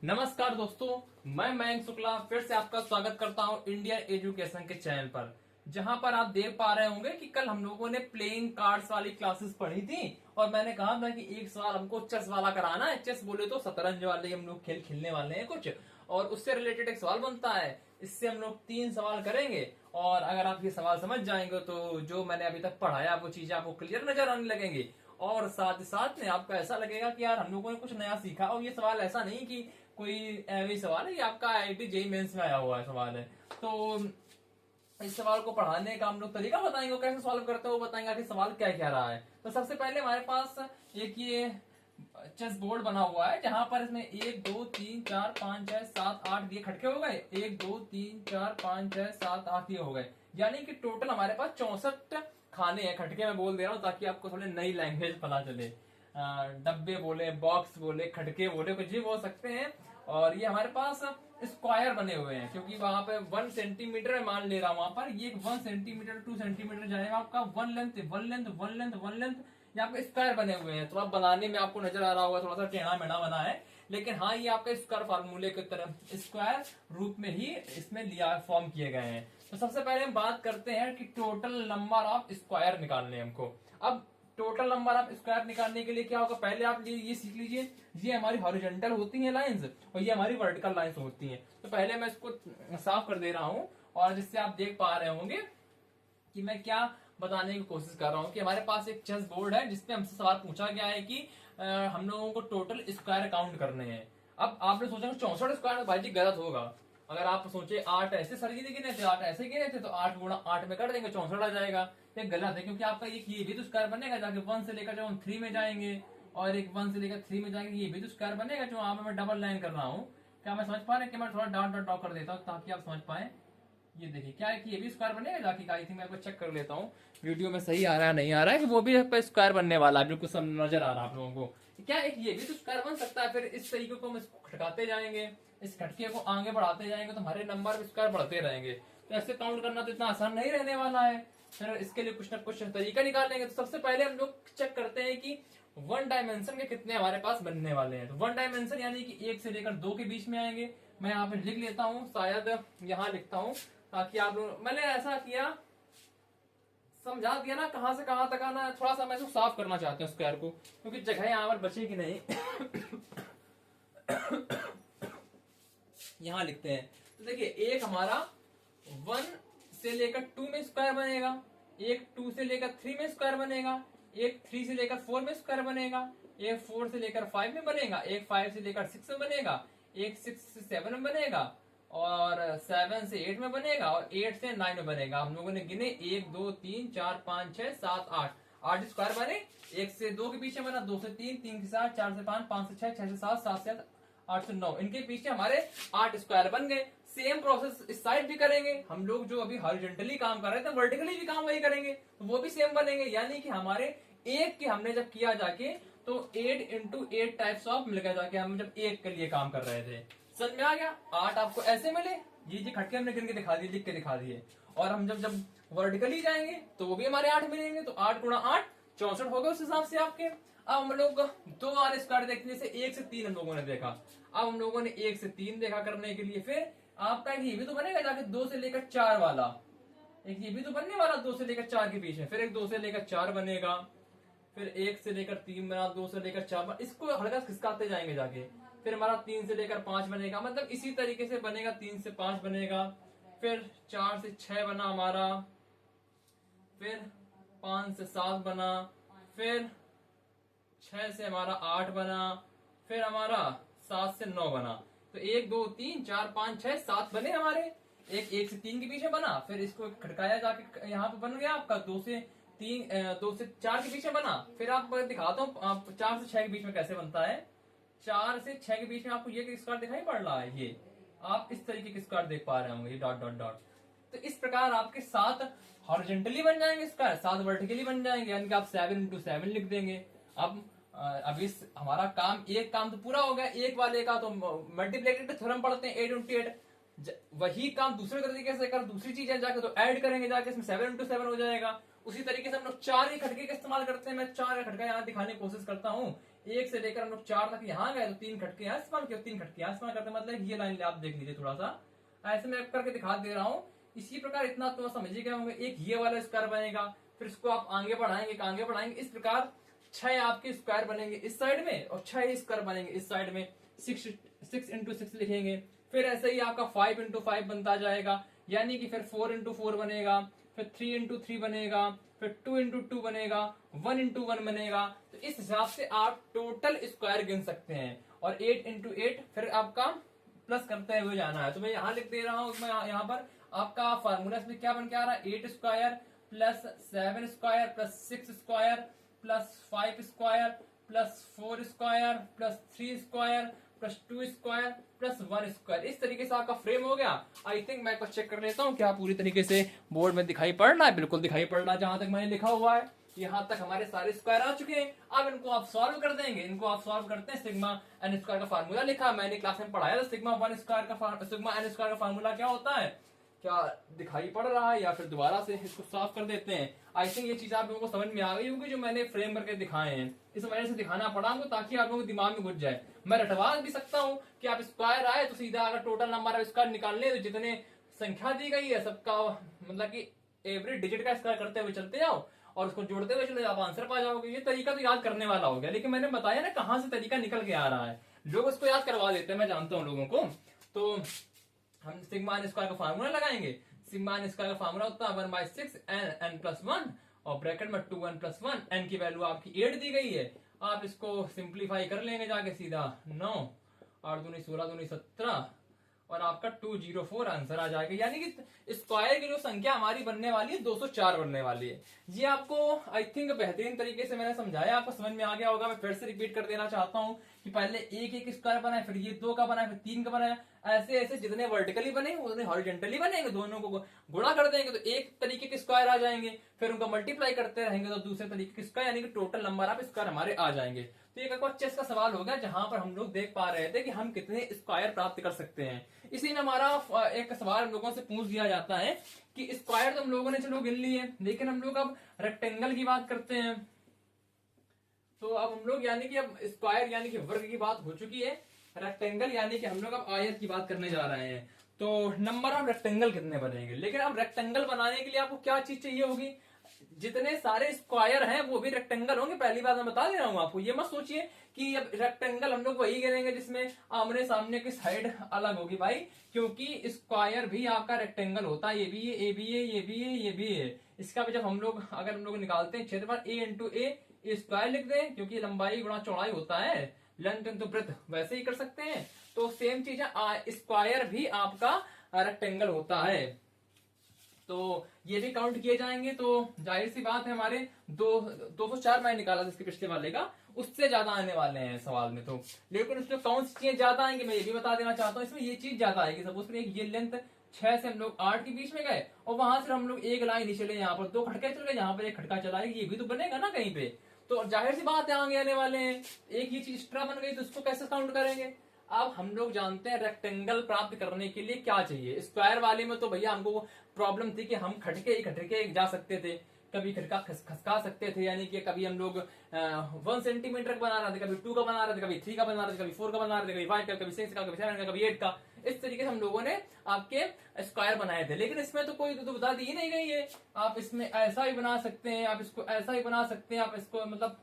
नमस्कार दोस्तों, मैं मयंक शुक्ला फिर से आपका स्वागत करता हूं इंडियन एजुकेशन के चैनल पर। जहां पर आप देख पा रहे होंगे कि कल हम लोगों ने प्लेइंग कार्ड्स वाली क्लासेस पढ़ी थी और मैंने कहा था कि एक सवाल हमको चेस वाला कराना है। चेस बोले तो शतरंज वाले हम लोग खेल खेलने वाले हैं कुछ, और उससे रिलेटेड एक सवाल बनता है। इससे हम लोग 3 सवाल करेंगे और अगर आप ये सवाल समझ जाएंगे तो जो मैंने अभी तक पढ़ाया वो चीजें आपको क्लियर नजर आने लगेंगी और साथ ही साथ में आपको ऐसा लगेगा कि यार हम लोगों ने कुछ नया सीखा। और ये सवाल ऐसा नहीं कि कोई ऐवी सवाल है, ये आपका आईआईटी जेईई मेंस में आया हुआ है सवाल है। तो इस सवाल को पढ़ाने का हम लोग तरीका बताएंगे, कैसे सॉल्व करते हैं वो बताएंगे कि सवाल क्या क्या रहा है। तो सबसे पहले हमारे पास एक ये चेस बोर्ड बना हुआ है जहां पर इसमें 1 2 3 4 5 6 7 8 ये खटके हो गए। 1 2 3 4 5 6 7 8 ये हो गए, यानी कि टोटल हमारे पास 64 खाने हैं। खटके में बोल दे रहा हूँ ताकि आपको थोड़ी नई लैंग्वेज पता चले। डब्बे बोले, बॉक्स बोले, खटके बोले, कुछ भी बोल सकते हैं। और ये हमारे पास स्क्वायर बने हुए हैं क्योंकि वहां पे 1 सेंटीमीटर है, मान ले रहा हूं वहां पर ये 1 सेंटीमीटर 2 सेंटीमीटर जाएगा आपका। One length one length one length one length ये आपके स्क्वायर बने हुए हैं। तो आप बनाने में आपको नजर आ रहा होगा थोड़ा सा टेढ़ा मेढ़ा बना है, लेकिन हाँ ये आपका स्क्वायर फार्मूले की तरह स्क्वायर रूप में ही इसमें लिया फॉर्म किए गए हैं। तो सबसे पहले हम बात करते हैं कि टोटल नंबर ऑफ स्क्वायर निकालने हमको। अब टोटल नंबर ऑफ स्क्वायर निकालने के लिए क्या होगा, पहले आप ये सीख लीजिए, ये हमारी हॉरिजॉन्टल होती हैं लाइंस और ये हमारी वर्टिकल लाइंस होती हैं। तो पहले मैं इसको साफ कर दे रहा हूं और जिससे आप देख पा रहे होंगे कि मैं क्या बताने की कोशिश कर रहा हूं कि हमारे पास एक चेस बोर्ड है जिसपे हमसे सवाल पूछा गया है कि हम लोगों को टोटल स्क्वायर काउंट करने हैं। अब आपने सोचा 64 स्क्वायर भाई जी गलत होगा। अगर आप सोचे 8 ऐसे सर जी ने गिने थे, 8 ऐसे गिने थे तो 8 गुणा 8 में कर देंगे 64 आ जाएगा। ये गलत है क्योंकि आपका ये भी तो स्क्वायर बनेगा जाके 1 से लेकर जब हम 3 में जाएंगे और एक 1 से लेकर 3 में जाएंगे, ये भी तो स्क्वायर बनेगा जो यहाँ पे मैं डबल लाइन कर रहा हूँ। क्या मैं समझ पा रहे हैं कि मैं थोड़ा डॉट डॉट ड्रॉ कर देता हूँ ताकि आप समझ पाए। ये देखिए क्या है कि ये भी स्क्वायर बनेगा जाके, आई थिंक मैं आपको चेक कर लेता हूँ वीडियो में सही आ रहा है नहीं आ रहा है कि वो भी आपका स्क्वायर बनने वाला है। बिल्कुल सब नजर आ रहा है आप लोगों को। क्या एक ये भी तो स्क्वायर बन सकता है। फिर इस तरीके को हम इसको खटकाते जाएंगे, इस खटके को आगे बढ़ाते जाएंगे तो हमारे नंबर स्क्वायर बढ़ते रहेंगे। तो ऐसे काउंट करना तो इतना आसान नहीं रहने वाला है। फिर इसके लिए कुछ ना कुछ तरीका निकालेंगे। तो सबसे पहले हम लोग चेक करते हैं कि 1 डायमेंशन के कितने हमारे पास बनने वाले हैं। तो 1 डायमेंशन यानी कि 1 से लेकर 2 के बीच में आएंगे। मैं यहाँ पे लिख लेता हूँ, शायद यहाँ लिखता हूँ ताकि आप लोग, मैंने ऐसा किया समझा दिया ना कहां से कहां तक आना है। थोड़ा सा मैं इसको साफ करना चाहता हूँ स्क्वायर को क्योंकि जगह यहाँ पर बचेगी नहीं। यहां लिखते हैं तो देखिए एक हमारा 1 से लेकर 2 में स्क्वायर बनेगा, एक 2 से लेकर 3 में स्क्वायर बनेगा, एक 3 से लेकर 4 में स्क्वायर बनेगा, एक 4 से लेकर 5 में बनेगा, एक 5 से लेकर 6 में बनेगा, एक 6 से 7 में बनेगा और 7 से 8 में बनेगा और 8 से 9 में बनेगा। हम लोगों ने गिने 1 2 3 4 5 6 7 8 8 स्क्वायर बने। 1 से 2 के पीछे बना, 2 से 3, 3 से 4, 4 से 5, 5 से 6, 6 से 7, 7 से 8 से 9, इनके पीछे हमारे 8 स्क्वायर बन गए। सेम प्रोसेस इस साइड भी करेंगे। हम लोग जो अभी हॉरिजॉन्टली काम कर रहे थे वर्टिकली भी काम वही करेंगे तो वो भी सेम बनेंगे। यानी कि हमारे एक के हमने जब किया जाके तो 8 इंटू 8 टाइप्स ऑफ मिल गया जाके हम जब एक के लिए काम कर रहे थे। समझ में आ गया। 8 आपको ऐसे मिले, ये खटके हमने गिन के दिखा दिए, लिख के दिखा दिए। और हम जब जब वर्टिकली जाएंगे तो वो भी हमारे 8 मिलेंगे। तो 8 गुणा 8 64 हो गए उस हिसाब से आपके। अब हम लोग 2 और स्क्वायर देखने से 1 से 3 हम लोगों ने देखा। अब हम लोगों ने 1 से 3 देखा करने के लिए फिर आपका ये भी तो बनेगा जाके 2 से लेकर 4 वाला, एक ये भी तो बनने वाला 2 से लेकर 4 के बीच में। फिर एक 2 से लेकर 4 बनेगा, फिर 1 से लेकर 3 बना, 2 से लेकर 4 इसको हल्का खिसकाते जाएंगे जाके। फिर हमारा 3 से लेकर 5 बनेगा, मतलब इसी तरीके से बनेगा। 3 से 5 बनेगा, फिर 4 से 6 बना हमारा, फिर 5 से 7 बना, फिर 6 से हमारा 8 बना, फिर हमारा 7 से 9 बना। तो 1 2 3 4 5 6 7 बने हमारे। एक 1 से 3 के बीच में बना, फिर इसको खटकाया जाके यहाँ पे बन गया आपका 2 से 4 के बीच में बना। फिर आपको दिखाता हूँ 4 से 6 के बीच में कैसे बनता है। 4 से 6 के बीच में आपको ये स्क्वायर दिखाई पड़ रहा है, ये आप इस तरीके के स्क्वायर देख पा रहे होंगे, ये डॉट डॉट डॉट। तो इस प्रकार आपके 7 हॉरिजॉन्टली बन जाएंगे स्क्वायर, 7 वर्टिकली बन जाएंगे, यानी कि आप 7 इंटू 7 लिख देंगे। अब अभी हमारा काम एक काम तो पूरा हो गया। एक वाले का तो मल्टीप्लिकेटिव थ्योरम पढ़ते हैं 8 इंटू 8। वही काम दूसरे तरीके से कर, दूसरी चीजें जाके तो ऐड करेंगे जाके, इसमें 7 इंटू 7 हो जाएगा। उसी तरीके से हम लोग 4 ही खटके का इस्तेमाल करते हैं। मैं 4 खटका यहाँ दिखाने की कोशिश करता हूँ। 1 से लेकर हम लोग 4 तक यहाँ गए तो 3 खटके यहाँ इस्तेमाल किया, 3 खटके यहाँ इस्तेमाल करते, मतलब ये लाइन आप देख लीजिए थोड़ा सा ऐसे मैं करके दिखा दे रहा हूँ। इसी प्रकार इतना तो समझिए क्या होंगे, एक ये वाला स्क्वायर बनेगा, फिर इसको आप आगे बढ़ाएंगे, इस प्रकार 6 आपके स्क्वायर बनेंगे इस साइड में और 6 स्क्वायर बनेंगे इस साइड में। 6 इंटू 6 लिखेंगे, फिर ऐसे ही आपका 5 इंटू 5 बनता जाएगा, यानी कि फिर 4 इंटू 4 बनेगा, फिर 3 इंटू 3 बनेगा, फिर 2 इंटू 2 बनेगा, 1 इंटू 1 बनेगा। तो इस हिसाब से आप टोटल स्क्वायर गिन सकते हैं। और 8 इंटू 8 फिर आपका प्लस करते हुए जाना है। तो मैं यहाँ लिख दे रहा हूँ, मैं यहाँ पर आपका फार्मूला इसमें क्या बन के आ रहा है, 8 square plus 7 square plus 6 square plus 5 square plus 4 square plus 3 square plus 2 square plus 1 square. इस तरीके से आपका फ्रेम हो गया। आई थिंक मैं कुछ चेक कर लेता हूँ क्या पूरी तरीके से बोर्ड में दिखाई पड़ रहा है। बिल्कुल दिखाई पड़ रहा है, जहां तक मैंने लिखा हुआ है यहाँ तक हमारे सारे स्क्वायर आ चुके हैं। अब इनको आप सॉल्व कर देंगे। इनको आप सॉल्व करते हैं, सिग्मा एन स्क्वायर का फार्मूला लिखा मैंने क्लास में पढ़ाया था। सिग्मा एन स्क्वायर का फार्मूला क्या होता है, क्या दिखाई पड़ रहा है, या फिर दोबारा से इसको साफ कर देते हैं। आई थिंक ये चीज आप लोगों को समझ में आ गई होगी जो मैंने फ्रेम करके दिखाए हैं। इस वजह से दिखाना पड़ा हमको ताकि आप लोगों को दिमाग में घुस जाए। मैं रटवा भी सकता हूँ कि आप स्क्वायर आए तो सीधा अगर टोटल नंबर है स्क्वायर निकालने तो जितने संख्या दी गई है सबका मतलब कि एवरी डिजिट का स्क्वायर करते हुए चलते जाओ और उसको जोड़ते हुए चले, आप आंसर पा जाओगे। ये तरीका तो याद करने वाला हो गया, लेकिन मैंने बताया ना कहाँ से तरीका निकल के आ रहा है। लोग उसको याद करवा देते हैं, मैं जानता हूँ लोगों को। तो हम सिग्मा एन स्क्वायर का फार्मूला लगाएंगे। सिग्मा एन स्क्वायर का फार्मूला होता है 1/6 एन प्लस 1 और ब्रैकेट में 2n प्लस 1। एन की वैल्यू आपकी 8 दी गई है। आप इसको सिंप्लीफाई कर लेंगे जाके सीधा 9 8 दूनी 16 दूनी 17 और आपका 204 आंसर आ जाएगा। यानी कि स्क्वायर की जो संख्या हमारी बनने वाली है 204 बनने वाली है। ये आपको आई थिंक बेहतरीन तरीके से मैंने समझाया, आपको समझ में आ गया होगा। मैं फिर से रिपीट कर देना चाहता हूँ कि पहले एक स्क्वायर बनाए, फिर ये 2 का बनाए, फिर 3 का बनाया, ऐसे ऐसे जितने वर्टिकली बने उतने हॉरिजॉन्टली बनेंगे। दोनों को गुणा कर देंगे तो एक तरीके के स्क्वायर आ जाएंगे, फिर उनको मल्टीप्लाई करते रहेंगे तो दूसरे तरीके के स्क्वायर, यानी कि टोटल नंबर ऑफ स्क्वायर हमारे आ जाएंगे। तो एक चेस का सवाल हो गया जहां पर हम लोग देख पा रहे थे कि हम कितने स्क्वायर प्राप्त कर सकते हैं। इसी में हमारा एक सवाल हम लोगों से पूछ दिया जाता है कि स्क्वायर तो हम लोगों ने चलो गिन लिए, लेकिन हम लोग अब रेक्टेंगल की बात करते हैं। तो अब हम लोग यानी कि अब स्क्वायर यानी कि वर्ग की बात हो चुकी है, रेक्टेंगल यानी कि हम लोग अब आयत की बात करने जा रहे हैं। तो नंबर ऑफ रेक्टेंगल कितने बनेंगे, लेकिन अब रेक्टेंगल बनाने के लिए आपको क्या चीज चाहिए होगी, जितने सारे स्क्वायर हैं वो भी रेक्टेंगल होंगे। पहली बात मैं बता दे रहा हूँ आपको, ये मत सोचिए कि अब रेक्टेंगल हम लोग वही गिनेंगे जिसमें आमने सामने की साइड अलग होगी भाई, क्योंकि स्क्वायर भी आपका रेक्टेंगल होता है। ये भी है, ये भी है, ये भी है, ये भी है। इसका भी जब हम लोग अगर हम लोग निकालते हैं क्षेत्रफल a इंटू ए स्क्वायर लिख दें, क्योंकि लंबाई गुणा चौड़ाई होता है, लेंथ इंटू ब्रेथ, वैसे ही कर सकते हैं। तो सेम चीज है, स्क्वायर भी आपका रेक्टेंगल होता है। तो ये भी काउंट किए जाएंगे। तो जाहिर सी बात है हमारे 204 मैंने निकाला था इसके पिछले वाले का, उससे ज्यादा आने वाले हैं सवाल में। तो लेकिन उसमें कौन सी चीजें ज्यादा आएंगी मैं ये भी बता देना चाहता हूँ। इसमें ये चीज ज्यादा आएगी। सपोज करिए ये लेंथ 6 से हम लोग 8 के बीच में गए और वहां से हम लोग एक लाइन ही चले, यहाँ पर 2 खटके चल गए, यहाँ पर एक खटका चलाएगी, ये भी तो बनेगा ना कहीं पे। तो जाहिर सी बात है आगे आने वाले हैं। एक ही चीज एक्स्ट्रा बन गई तो उसको कैसे काउंट करेंगे। अब हम लोग जानते हैं रेक्टेंगल प्राप्त करने के लिए क्या चाहिए। स्क्वायर वाले में तो भैया हमको प्रॉब्लम थी कि हम खटके जा सकते थे, कभी खटका खसका सकते थे, यानी कि कभी हम लोग 1 सेंटीमीटर का बना रहे थे, कभी 2 का बना रहे थे, कभी 3 का बना रहे थे, कभी 4 का बना रहे थे, कभी 5 का, कभी 6 का, कभी 7 का, कभी 8 का। इस तरीके से हम लोगों ने आपके स्क्वायर बनाए थे। लेकिन इसमें तो कोई तो बता दी नहीं गई है। आप इसमें ऐसा ही बना सकते हैं, आप इसको ऐसा ही बना सकते हैं, आप इसको मतलब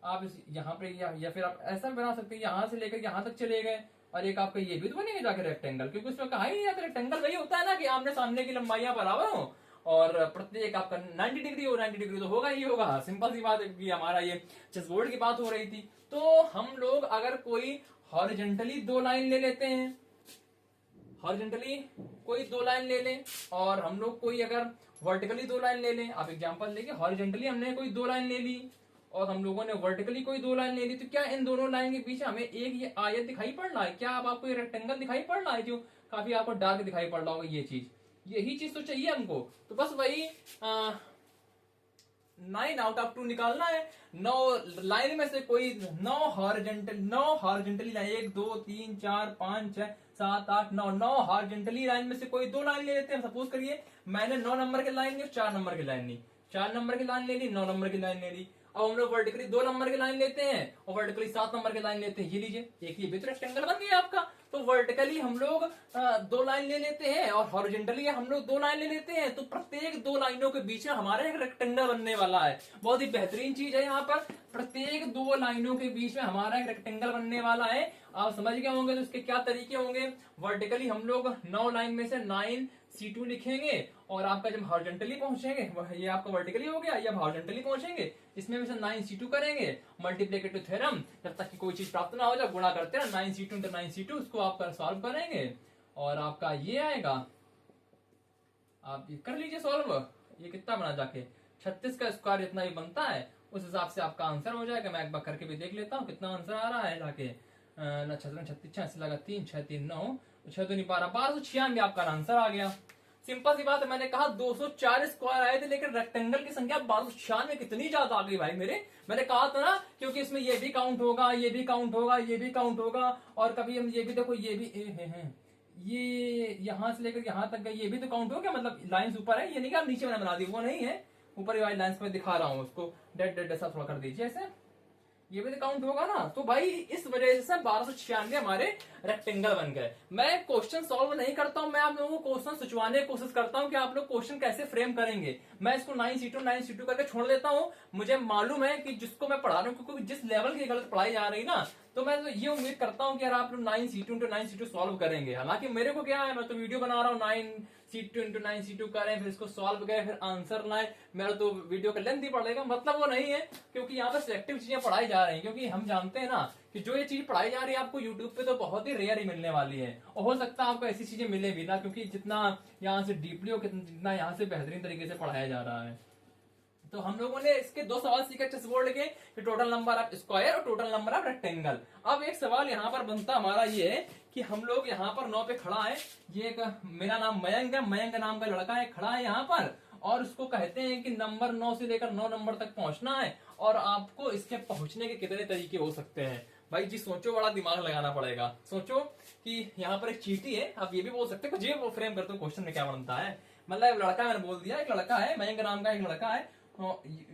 आप यहाँ पे या फिर आप ऐसा भी बना सकते हैं, यहाँ से लेकर यहाँ तक चले गए। और एक आपका ये भी तो बनेगा जाके रेक्टेंगल, क्योंकि उसमें कहा ही नहीं जाता। रेक्टेंगल वही होता है ना कि आमने सामने की लंबाइयां बराबर हो और प्रत्येक आपका 90 डिग्री हो। 90 डिग्री तो होगा ही होगा, सिंपल सी बात है, क्योंकि हमारा ये चेस बोर्ड की बात हो रही थी। तो हम लोग अगर कोई हॉरिजॉन्टली 2 लाइन ले लेते हैं, हॉरिजॉन्टली कोई 2 लाइन ले लें, और हम लोग कोई अगर वर्टिकली 2 लाइन ले लें। आप एग्जांपल लेके हॉरिजॉन्टली हमने कोई 2 लाइन ले ली और हम लोगों ने वर्टिकली कोई 2 लाइन ले ली, तो क्या इन दोनों लाइन के बीच हमें एक ये आयत दिखाई पड़ रहा है? क्या अब आपको ये रेक्टेंगल दिखाई पड़ रहा है जो काफी आपको डार्क दिखाई पड़ रहा होगा? ये चीज, यही चीज तो चाहिए हमको। तो बस वही 9 आउट ऑफ 2 निकालना है। 9 लाइन में से कोई 9 हॉरिजॉन्टली लाइन, 1 2 3 4 5 6 7 8 9 हॉरिजॉन्टली लाइन में से कोई 2 लाइन ले लेते हैं। सपोज करिए मैंने 9 नंबर की लाइन ली और 4 नंबर की लाइन ली, 4 नंबर की लाइन ले ली, 9 नंबर की लाइन ले ली। अब हम लोग वर्टिकली 2 नंबर की लाइन लेते हैं और वर्टिकली 7 नंबर की लाइन लेते हैं। ये लीजिए, एक ये भी तो रेक्टेंगल बन गया आपका। तो वर्टिकली हम लोग 2 लाइन ले लेते हैं और हॉरिजॉन्टली हम लोग 2 लाइन ले लेते हैं, तो प्रत्येक 2 लाइनों के बीच में हमारा एक रेक्टेंगल बनने वाला है। बहुत ही बेहतरीन चीज है यहाँ पर, प्रत्येक 2 लाइनों के बीच में हमारा एक रेक्टेंगल बनने वाला है। आप समझ गए होंगे तो इसके क्या तरीके होंगे। वर्टिकली हम लोग 9 लाइन में से 9C2 लिखेंगे और आपका जब हॉरिजॉन्टली पहुंचेंगे, ये आपका वर्टिकली हो गया, ये अब हॉरिजॉन्टली पहुंचेंगे, इसमें में से 9C2 करेंगे। मल्टीप्लिकेटिव थ्योरम, जब तक कि कोई चीज प्राप्त ना हो जाए गुणा करते हैं 9C2 × 9C2, उसको आप सॉल्व करेंगे और आपका ये आएगा। आप ये कर लीजिए सॉल्व, ये कितना बना जाके 36 का स्क्वायर जितना ही बनता है, उस हिसाब से आपका आंसर हो जाएगा। मैं एक बार करके भी देख लेता हूँ कितना आंसर आ रहा है जाके। 36 36 लगा 3 6 3 9 6 तो नहीं पा रहा, 1296 आपका आंसर आ गया। सिंपल सी बात है, मैंने कहा 204 स्क्वायर आए थे, लेकिन रेक्टेंगल की संख्या 1296 कितनी ज्यादा आ गई भाई मेरे। मैंने कहा था ना, क्योंकि इसमें ये भी काउंट होगा, ये भी काउंट होगा, ये भी काउंट होगा, और कभी हम ये भी देखो, ये भी ये यहां से लेकर यहां तक गई, ये भी तो काउंट हो गया। मतलब लाइंस ऊपर है, ये नहीं कि आप नीचे मैंने बना दी, वो नहीं है, ऊपर वाली लाइंस में दिखा रहा हूँ, उसको डेड डेड ऐसा थोड़ा कर दीजिए ऐसे, ये भी तो काउंट होगा ना। तो भाई इस वजह से 1296 हमारे रेक्टेंगल बन गए। मैं क्वेश्चन सॉल्व नहीं करता हूं, मैं आप लोगों को क्वेश्चन सोचवाने की कोशिश करता हूं कि आप लोग क्वेश्चन कैसे फ्रेम करेंगे। मैं इसको 9C2 करके छोड़ देता हूं। मुझे मालूम है कि जिसको मैं पढ़ा रहा हूँ, क्योंकि जिस लेवल की गलत पढ़ाई जा रही ना, तो मैं तो ये उम्मीद करता हूं कि यार आप लोग 9C2 × 9C2 सॉल्व करेंगे। हालांकि मेरे को क्या है, मैं तो वीडियो बना रहा हूँ 9C2 × 9C2 करें, फिर इसको सॉल्व करें, फिर आंसर लाए, मेरा तो वीडियो का लेंथ ही पड़ेगा। मतलब वो नहीं है, क्योंकि यहाँ पर सिलेक्टिव चीजें पढ़ाई जा रही है, क्योंकि हम जानते हैं ना कि जो ये चीज पढ़ाई जा रही है आपको यूट्यूब पे तो बहुत ही रेयर ही मिलने वाली है, और हो सकता है आपको ऐसी चीजें मिले भी ना, क्योंकि जितना यहाँ से डीपली हो, जितना यहाँ से बेहतरीन तरीके से पढ़ाया जा रहा है। तो हम लोगों ने इसके 2 सवाल सीखे चेस बोर्ड के, कि टोटल नंबर ऑफ स्क्वायर और टोटल नंबर ऑफ रेक्टेंगल। अब एक सवाल यहाँ पर बनता हमारा ये है कि हम लोग यहाँ पर 9 पे खड़ा है, ये एक मेरा नाम मयंक है, मयंक नाम का लड़का है, खड़ा है यहाँ पर, और उसको कहते हैं कि नंबर 9 से लेकर 9 नंबर तक पहुंचना है, और आपको इसके पहुंचने के कितने तरीके हो सकते हैं। भाई जी सोचो, बड़ा दिमाग लगाना पड़ेगा। सोचो कि यहाँ पर एक चीटी है, आप ये भी बोल सकते हो, जी वो फ्रेम करते हो क्वेश्चन में क्या बनता है। मतलब लड़का, मैंने बोल दिया एक लड़का है, मयंक नाम का एक लड़का है,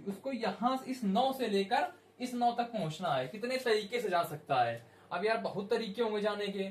उसको यहाँ इस 9 से लेकर इस 9 तक पहुंचना है, कितने तरीके से जा सकता है। अब यार बहुत तरीके होंगे जाने के,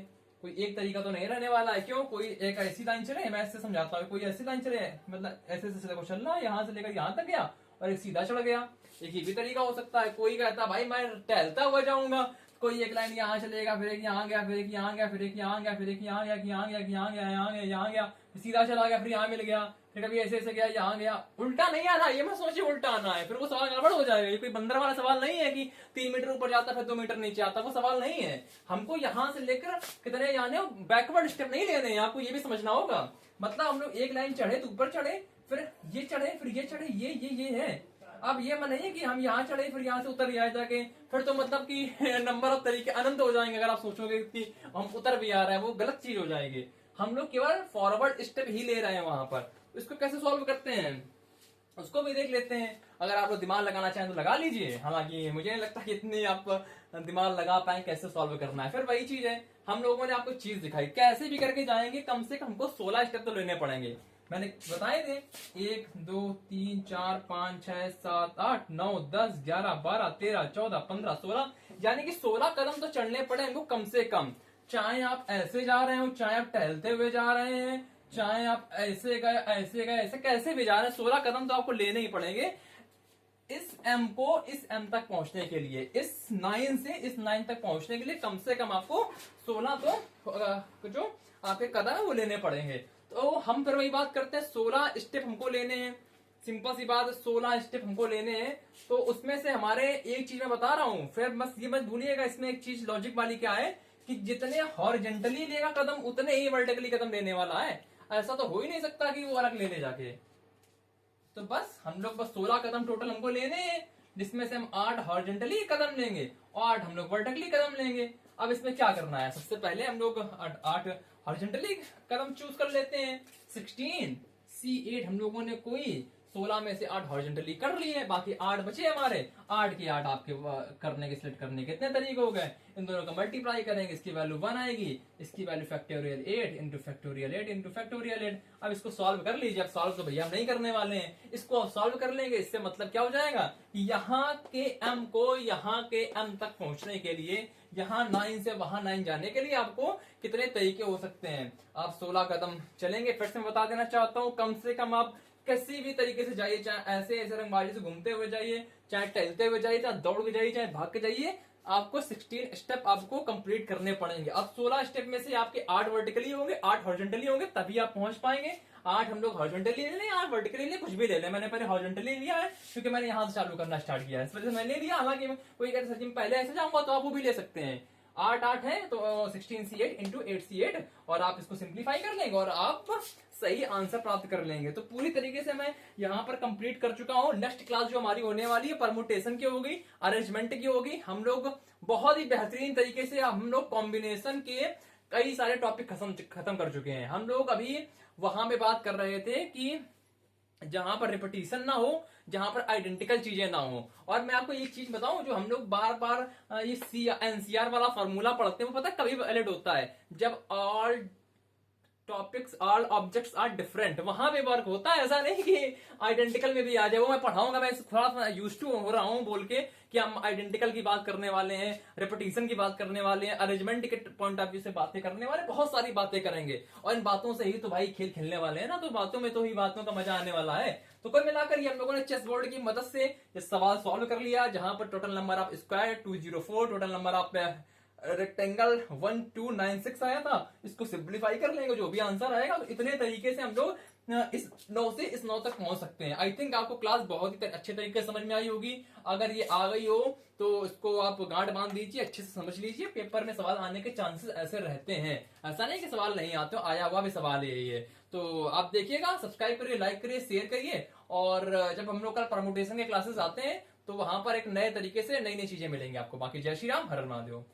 कोई एक तरीका तो नहीं रहने वाला है। क्यों, कोई एक ऐसी लाइन चले, मैं ऐसे समझाता हूँ, कोई ऐसी लाइन चले, मतलब ऐसे से चलना, यहाँ से लेकर यहाँ तक गया और एक सीधा चढ़ गया, एक ये भी तरीका हो सकता है। कोई कहता भाई मैं टहलता हुआ जाऊंगा, कोई एक लाइन यहाँ चलेगा, फिर एक यहाँ गया, फिर एक यहाँ गया, फिर एक यहाँ गया, फिर एक यहाँ गया, यहाँ गया, यहाँ गया, यहाँ गया, यहाँ गया, सीधा चला गया, फिर यहाँ मिल गया, फिर कभी ऐसे ऐसे गया, यहाँ गया। उल्टा नहीं आना, ये मैं सोचिए उल्टा आना है, फिर वो सवाल गड़बड़ हो जाएगा। ये कोई बंदर वाला सवाल नहीं है कि 3 मीटर ऊपर जाता फिर 2 मीटर नीचे आता, वो सवाल नहीं है। हमको यहाँ से लेकर कितने जाने, बैकवर्ड स्टेप नहीं लेने, आपको ये भी समझना होगा। मतलब हम लोग एक लाइन चढ़े तो ऊपर चढ़े, फिर ये चढ़े, फिर ये चढ़े, ये है। अब ये मन नहीं है कि हम यहाँ चढ़े फिर यहाँ से उतर जाए जाके, फिर तो मतलब कि नंबर ऑफ तरीके अनंत हो जाएंगे। अगर आप सोचोगे कि हम उतर भी आ रहे हैं, वो गलत चीज हो जाएगी। हम लोग केवल फॉरवर्ड स्टेप ही ले रहे हैं वहां पर। इसको कैसे सॉल्व करते हैं उसको भी देख लेते हैं। अगर आप लोग दिमाग लगाना चाहें तो लगा लीजिए, हालांकि मुझे नहीं लगता कि इतनी आप दिमाग लगा पाए कैसे सॉल्व करना है। फिर वही चीज है, हम लोगों ने आपको चीज दिखाई, कैसे भी करके जाएंगे, कम से कम हमको 16 स्टेप तो लेने पड़ेंगे। मैंने बताए थे 1 2 3 4 5 6 7 8 9 10 11 12 13 14 15 16, यानी कि 16 कदम तो चढ़ने पड़े हमको कम से कम। चाहे आप ऐसे जा रहे हो, चाहे आप टहलते हुए जा रहे हैं, चाहे आप ऐसे गए ऐसे गए, ऐसे कैसे भी जा रहे हैं, 16 कदम तो आपको लेने ही पड़ेंगे इस एम को इस एम तक पहुंचने के लिए। इस 9 से इस 9 तक पहुंचने के लिए कम से कम आपको 16 तो जो आपके कदम है वो लेने पड़ेंगे। तो हम फिर वही बात करते हैं, 16 स्टेप हमको लेने हैं। सिंपल सी बात है, 16 स्टेप हमको लेने हैं। तो उसमें से हमारे एक चीज मैं बता रहा हूं, फिर बस ये मत भूलिएगा, इसमें एक चीज लॉजिक वाली क्या है कि जितने हॉरिजॉन्टली लेगा कदम उतने ही वर्टिकली कदम लेने वाला है। ऐसा तो हो ही नहीं सकता कि वो अलग ले ले जाके। तो बस हम लोग बस 16 कदम टोटल हमको लेने हैं, जिसमें से हम 8 हॉरिजॉन्टली कदम लेंगे और 8 हम लोग वर्टिकली कदम लेंगे। अब इसमें क्या करना है, सबसे पहले हम लोग 8 हॉरिजॉन्टली कदम चूज कर लेते हैं। 16 C8 हम लोगों ने कोई 16 में से 8 हॉरिजॉन्टली कर लिए, बाकी 8 बचे हमारे। 8 के 8 आपके करने के सिलेक्ट करने कितने तरीके हो गए, इन दोनों का मल्टीप्लाई करेंगे, इसकी वैल्यू 1 आएगी, इसकी value factorial 8 into factorial 8 into factorial 8। अब इसको सॉल्व कर लीजिए। अब सॉल्व तो भैया हम नहीं करने वाले हैं, इसको अब सॉल्व कर लेंगे। इससे मतलब क्या हो जाएगा कि यहाँ के m को यहाँ के m तक पहुंचने के लिए, यहाँ 9 से वहां 9 जाने के लिए आपको कितने तरीके हो सकते हैं। आप 16 कदम चलेंगे। फिर से मैं बता देना चाहता हूँ, कम से कम आप किसी भी तरीके से जाइए, चाहे ऐसे ऐसे रंगबाजी से घूमते हुए जाइए, चाहे टहलते हुए जाइए, चाहे दौड़ के जाइए, चाहे भाग के जाइए, आपको 16 स्टेप आपको कंप्लीट करने पड़ेंगे। अब 16 स्टेप में से आपके 8 वर्टिकली होंगे, 8 हॉरिजॉन्टली होंगे, तभी आप पहुंच पाएंगे। 8 हम लोग हॉरिजॉन्टली ले लें, 8 वर्टिकली ले, कुछ भी ले लें। मैंने पहले हॉरिजॉन्टली लिया है क्योंकि मैंने यहां से चालू करना स्टार्ट किया है, इस वजह से मैंने लिया। हालांकि कोई कहते सर जी पहले ऐसे जाऊंगा, तो आप वो भी ले सकते हैं। 8 8 है तो 16C8 इंटू 8C8, और आप इसको सिंप्लीफाई कर लेंगे और आप सही आंसर प्राप्त कर लेंगे। तो पूरी तरीके से मैं यहाँ पर कंप्लीट कर चुका हूँ। नेक्स्ट क्लास जो हमारी होने वाली है परमुटेशन की होगी, अरेंजमेंट की होगी। हम लोग बहुत ही बेहतरीन तरीके से हम लोग कॉम्बिनेशन के कई सारे टॉपिक खत्म कर चुके हैं। हम लोग अभी वहां पे बात कर रहे थे कि जहां पर रिपीटिशन ना हो, जहां पर आइडेंटिकल चीजें ना हो। और मैं आपको एक चीज बताऊं, जो हम लोग बार बार ये एनसीआर वाला फॉर्मूला पढ़ते हैं, वो पता है कभी वैलिड होता है जब all topics all objects are different, वहां पे वर्क होता है। ऐसा नहीं कि आइडेंटिकल में भी आ जाए। वो मैं पढ़ाऊंगा, मैं थोड़ा यूज टू हो रहा हूं बोल के कि हम आइडेंटिकल की बात करने वाले हैं, रिपीटिशन की बात करने वाले हैं, अरेंजमेंट के पॉइंट ऑफ व्यू से बातें करने वाले, बहुत सारी बातें करेंगे। और इन बातों से ही तो भाई खेल खेलने वाले हैं ना, तो बातों में तो ही बातों का मजा आने वाला है। तो कुल मिलाकर ये हम लोगों ने चेस बोर्ड की मदद से ये सवाल सॉल्व कर लिया, जहां पर total number of square 204, total number of rectangle 1296 आया था। इसको सिंप्लीफाई कर लेंगे, जो भी आंसर आएगा, तो इतने तरीके से हम लोग इस 9 से इस 9 तक पहुंच सकते हैं। आई थिंक आपको क्लास बहुत ही अच्छे तरीके से समझ में आई होगी। अगर ये आ गई हो तो इसको आप गांठ बांध दीजिए, अच्छे से समझ लीजिए। पेपर में सवाल आने के चांसेस ऐसे रहते हैं, ऐसा नहीं कि सवाल नहीं आते, आया हुआ भी सवाल है ये। तो आप देखिएगा, सब्सक्राइब करिए, लाइक करिए, शेयर करिए। और जब हम लोग कल परमुटेशन के क्लासेस आते हैं तो वहां पर एक नए तरीके से नई नई चीजें मिलेंगी आपको। बाकी जय श्री राम, हर हर महादेव।